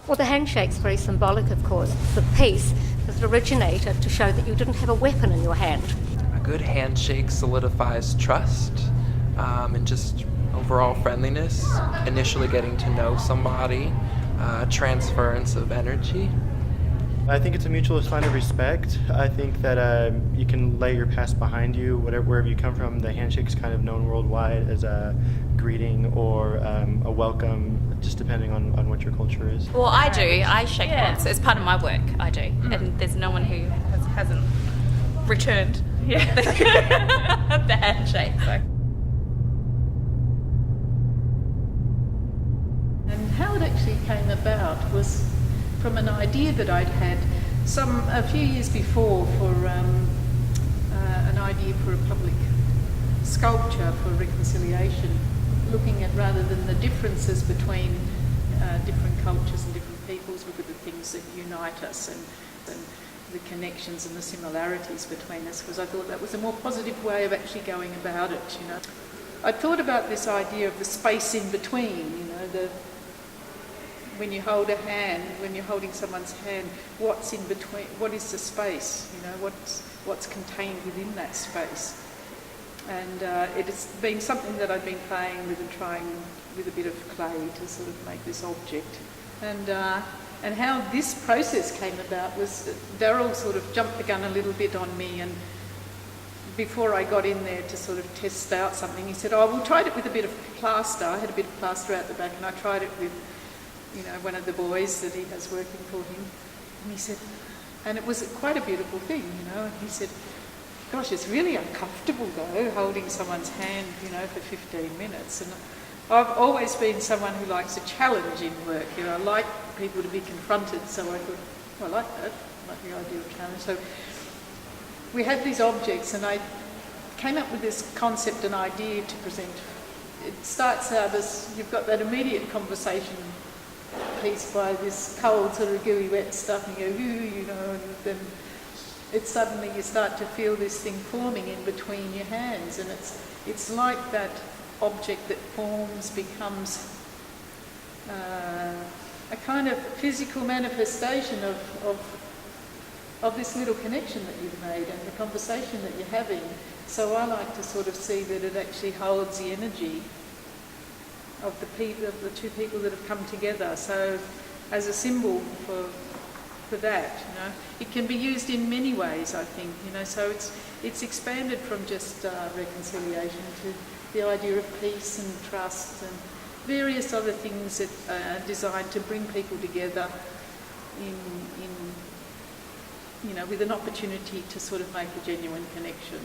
Well, the handshake's very symbolic, of course. It's the peace that originated to show that you didn't have a weapon in your hand. A good handshake solidifies trust and just overall friendliness, initially getting to know somebody, transference of energy. I think it's a mutual sign of respect. I think that you can lay your past behind you, wherever you come from. The handshake's kind of known worldwide as a greeting or a welcome, just depending on what your culture is. Well, I do. I shake hands. It's part of my work. I do. And there's no one who hasn't returned the handshake. So. And how it actually came about was from an idea that I'd had a few years before for an idea for a public sculpture for reconciliation, looking at, rather than the differences between different cultures and different peoples, look at the things that unite us and the connections and the similarities between us, because I thought that was a more positive way of actually going about it, you know. I thought about this idea of the space in between, you know, when you hold a hand, when you're holding someone's hand, what's in between, what is the space, you know, what's contained within that space. And it has been something that I've been playing with and trying with a bit of clay to sort of make this object. And how this process came about was that Daryl sort of jumped the gun a little bit on me, and before I got in there to sort of test out something, he said, "Oh, we'll try it with a bit of plaster." I had a bit of plaster out the back, and I tried it with, you know, one of the boys that he has working for him. And he said, and it was quite a beautiful thing, you know, and he said, "Gosh, it's really uncomfortable though, holding someone's hand, you know, for 15 minutes. And I've always been someone who likes a challenge in work, you know, I like people to be confronted, so I thought, well, I like that, I like the idea of challenge. So we had these objects, and I came up with this concept and idea to present. It starts out as, you've got that immediate conversation piece by this cold sort of gooey wet stuff, and you go, ooh, you know, and then it suddenly you start to feel this thing forming in between your hands, and it's like that object that forms becomes a kind of physical manifestation of this little connection that you've made and the conversation that you're having. So I like to sort of see that it actually holds the energy of the two people that have come together. So as a symbol for that, you know, it can be used in many ways, I think, you know. So it's expanded from just reconciliation to the idea of peace and trust and various other things that are designed to bring people together in you know, with an opportunity to sort of make a genuine connection.